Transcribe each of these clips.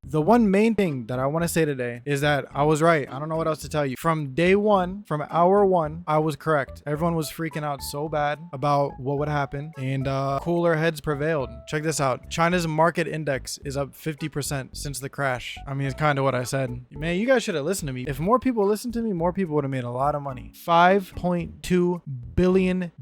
The one main thing that I want to say today is that I was right. I don't know what else to tell you. From day one, from hour one, I was correct. Everyone was freaking out so bad about what would happen, and cooler heads prevailed. Check this out. China's market index is up 50% since the crash. I mean, it's kind of what I said. Man, you guys should have listened to me. If more people listened to me, more people would have made a lot of money. $5.2 billion.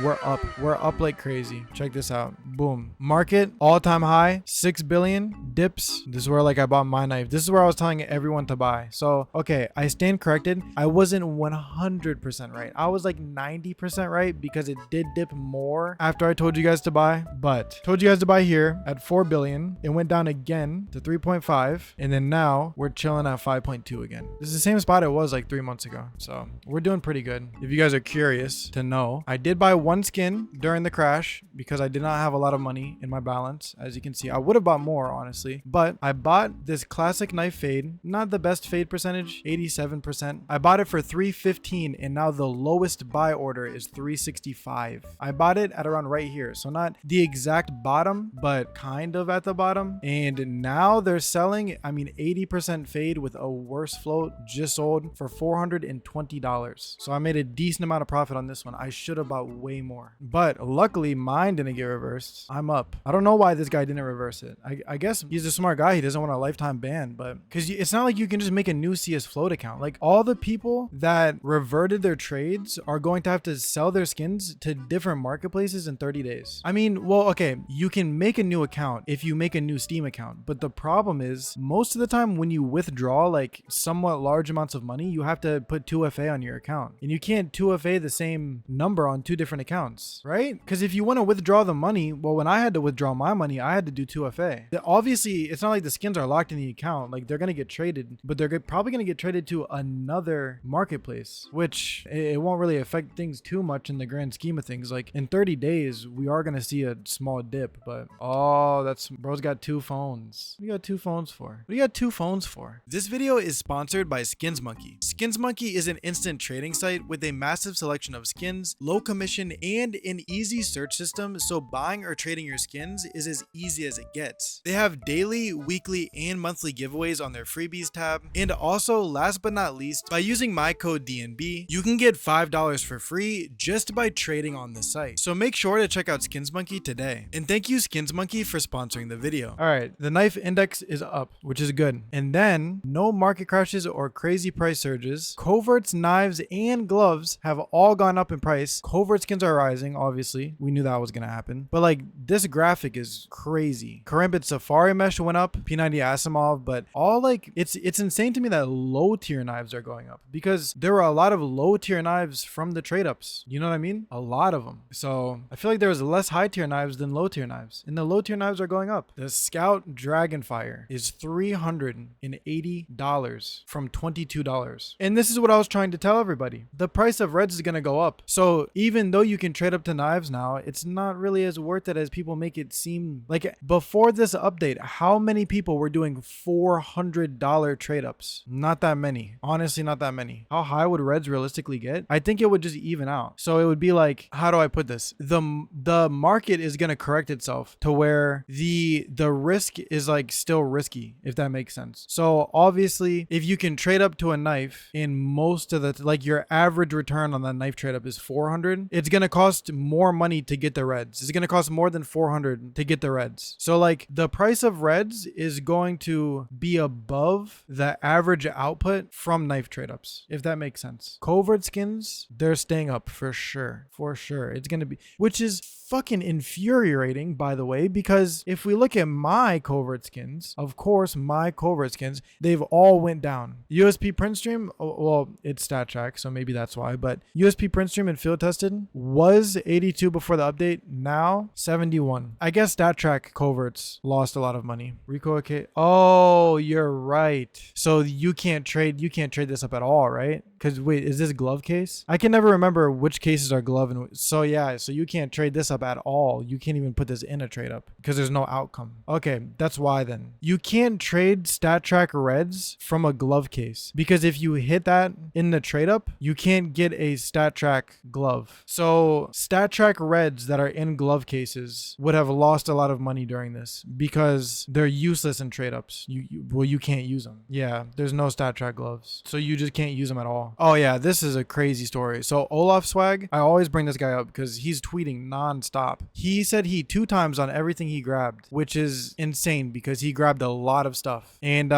We're up. We're up like crazy. Check this out. Boom. Market all-time high, 6 billion, dips. This is where like I bought my knife. This is where I was telling everyone to buy. So, okay, I stand corrected. I wasn't 100% right. I was like 90% right because it did dip more after I told you guys to buy, but told you guys to buy here at 4 billion. It went down again to 3.5. And then now we're chilling at 5.2 again. This is the same spot it was like 3 months ago. So we're doing pretty good. If you guys are curious to know, I did buy one skin during the crash because I did not have a lot of money in my balance. As you can see, I would have bought more honestly, but I bought this classic knife fade, not the best fade percentage, 87%. I bought it for 315 and now the lowest buy order is 365. I bought it at around right here. So not the exact bottom, but kind of at the bottom. And now they're selling, I mean, 80% fade with a worse float just sold for $420. So I made a decent amount of profit on this one. I should have bought way more, but luckily mine didn't get reversed. I'm up. I don't know why this guy didn't reverse it. I guess he's a smart guy. He doesn't want a lifetime ban, but because it's not like you can just make a new CS float account. Like all the people that reverted their trades are going to have to sell their skins to different marketplaces in 30 days. I mean, well, okay, you can make a new account if you make a new Steam account, but the problem is most of the time when you withdraw like somewhat large amounts of money, you have to put 2FA on your account, and you can't 2FA the same number on two different accounts, right? Because if you want to withdraw the money, well, when I had to withdraw my money, I had to do 2FA. Obviously, it's not like the skins are locked in the account. Like they're going to get traded, but they're probably going to get traded to another marketplace, which it won't really affect things too much in the grand scheme of things. Like in 30 days, we are going to see a small dip, but oh, that's bro's got two phones. What do you got two phones for? What do you got two phones for? This video is sponsored by Skins Monkey. Skins Monkey is an instant trading site with a massive selection of skins, low commission, and an easy search system, so buying or trading your skins is as easy as it gets. They have daily, weekly, and monthly giveaways on their freebies tab. And also, last but not least, by using my code DNB, you can get $5 for free just by trading on the site. So make sure to check out Skins Monkey today. And thank you Skins Monkey for sponsoring the video. All right, the knife index is up, which is good. And then no market crashes or crazy price surges. Coverts, knives, and gloves have all gone up in price. Covert skins are rising, obviously. We knew that was gonna happen. But like this graphic is crazy. Karambit Safari Mesh went up, P90 Asimov, but all like it's insane to me that low tier knives are going up because there were a lot of low tier knives from the trade ups. You know what I mean? A lot of them. So I feel like there was less high tier knives than low tier knives, and the low tier knives are going up. The Scout Dragonfire is $380 from $22. And this is what I was trying to tell everybody. The price of reds is going to go up. So even though you can trade up to knives now, it's not really as worth it as people make it seem. Like before this update, how many people were doing $400 trade ups? Not that many. Honestly, not that many. How high would reds realistically get? I think it would just even out. So it would be like, how do I put this? The market is going to correct itself to where the risk is like still risky, if that makes sense. So obviously, if you can trade up to a knife in most of the, like your average return on that knife trade up is 400, it's going to cost more money to get the reds. It's going to cost more than 400 to get the reds. So like the price of reds is going to be above the average output from knife trade ups, if that makes sense. Covert skins, they're staying up for sure. For sure. It's going to be, which is fucking infuriating, by the way, because if we look at my covert skins, of course, my covert skins, they've all went down. USP print stream, well, it's stat track, so maybe that's why, but USP print stream and field tested was 82 before the update, now 71. I guess stat track coverts lost a lot of money. Recoil typical case. Oh, you're right. So you can't trade this up at all, right? Because wait, is this glove case? I can never remember which cases are glove and so yeah, so you can't trade this up at all. You can't even put this in a trade up because there's no outcome. Okay, that's why then. You can't trade stat track reds from a glove case because if you hit that in the trade up, you can't get a stat track glove. So stat track reds that are in glove cases would have lost a lot of money during this because they're useless in trade ups. You can't use them. Yeah, there's no stat track gloves. So you just can't use them at all. Oh yeah, this is a crazy story. So Olaf Swag, I always bring this guy up because he's tweeting nonstop. He said he 2 times on everything he grabbed, which is insane because he grabbed a lot of stuff. And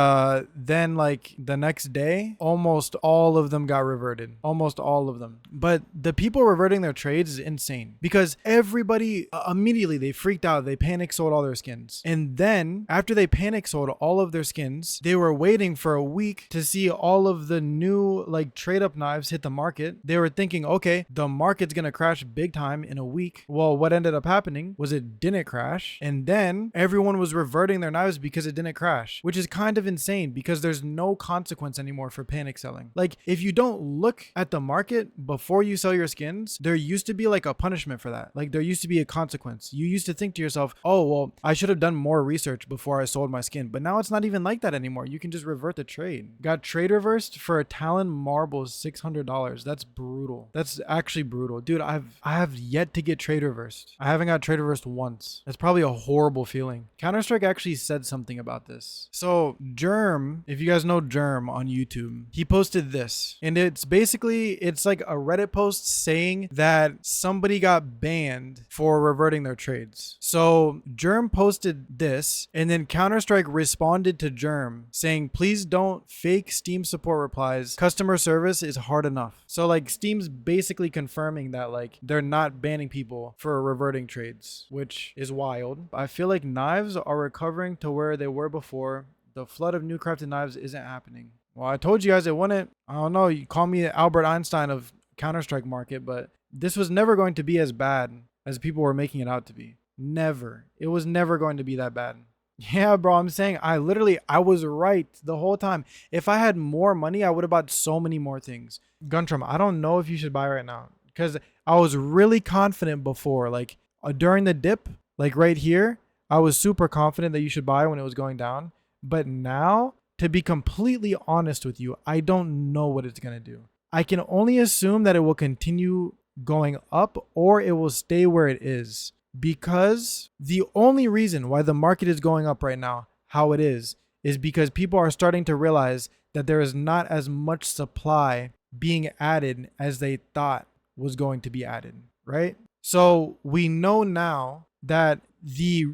then like the next day, almost all of them got reverted. Almost all of them. But the people reverting their trades is insane because everybody immediately they freaked out. They panic sold all their skins. And then after they panic sold all of their skins, they were waiting for a week to see all of the new like trade up knives hit the market. They were thinking, okay, the market's gonna crash big time in a week. Well, what ended up happening was it didn't crash. And then everyone was reverting their knives because it didn't crash, which is kind of insane because there's no consequence anymore for panic selling. Like if you don't look at the market before you sell your skins, there used to be like a punishment for that. Like there used to be a consequence. You used to think to yourself, oh, well, I should have done more research before I sold my skin. But now it's not even like that anymore. You can just revert the trade. Got trade reversed for a Talon Marble $600. That's brutal. That's actually brutal. Dude, I have yet to get trade reversed. I haven't got trade reversed once. That's probably a horrible feeling. Counter-Strike actually said something about this. So Germ, if you guys know Germ on YouTube, he posted this. And it's basically, it's like a Reddit post saying that somebody got banned for reverting their trades. So Germ posted this and then Counter-Strike responded to Germ saying, please don't fake Steam support replies. Customer service is hard enough. So like Steam's basically confirming that like they're not banning people for reverting trades, which is wild. I feel like knives are recovering to where they were before. The flood of new crafted knives isn't happening. Well, I told you guys it wouldn't. I don't know. You call me Albert Einstein of Counter-Strike market, but this was never going to be as bad as people were making it out to be. Never. It was never going to be that bad. Yeah, bro, I'm saying I was right the whole time. If I had more money, I would have bought so many more things. Guntram, I don't know if you should buy right now because I was really confident before, like during the dip, like right here, I was super confident that you should buy when it was going down. But now, to be completely honest with you, I don't know what it's going to do. I can only assume that it will continue going up or it will stay where it is. Because the only reason why the market is going up right now, how it is because people are starting to realize that there is not as much supply being added as they thought was going to be added, right? So we know now that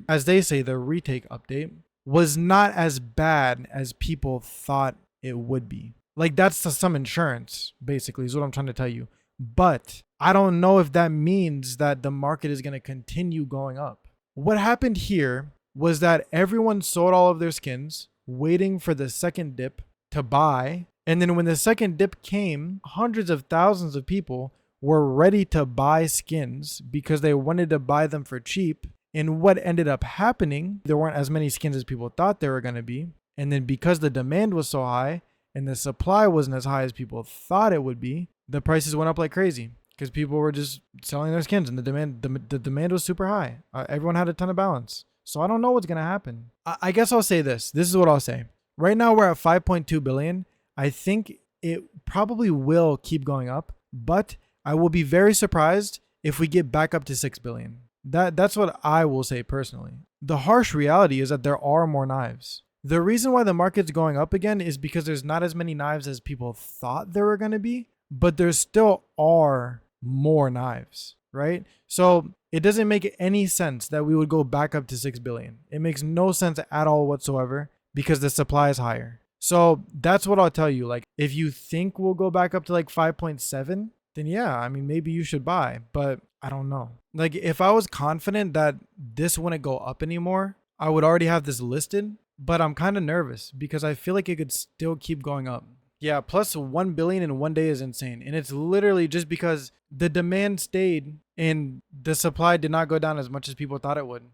as they say, the retake update was not as bad as people thought it would be. Like that's some insurance, basically, is what I'm trying to tell you. But I don't know if that means that the market is going to continue going up. What happened here was that everyone sold all of their skins, waiting for the second dip to buy. And then when the second dip came, hundreds of thousands of people were ready to buy skins because they wanted to buy them for cheap. And what ended up happening, there weren't as many skins as people thought there were going to be. And then because the demand was so high and the supply wasn't as high as people thought it would be, the prices went up like crazy because people were just selling their skins and the demand was super high. Everyone had a ton of balance. So I don't know what's going to happen. I guess I'll say this. This is what I'll say. Right now we're at 5.2 billion. I think it probably will keep going up, but I will be very surprised if we get back up to 6 billion. That's what I will say personally. The harsh reality is that there are more knives. The reason why the market's going up again is because there's not as many knives as people thought there were going to be, but there still are more knives, right? So it doesn't make any sense that we would go back up to 6 billion. It makes no sense at all whatsoever because the supply is higher. So that's what I'll tell you. Like if you think we'll go back up to like 5.7, then yeah, I mean, maybe you should buy, but I don't know. Like if I was confident that this wouldn't go up anymore, I would already have this listed, but I'm kind of nervous because I feel like it could still keep going up. Yeah, plus 1 billion in one day is insane. And it's literally just because the demand stayed and the supply did not go down as much as people thought it would.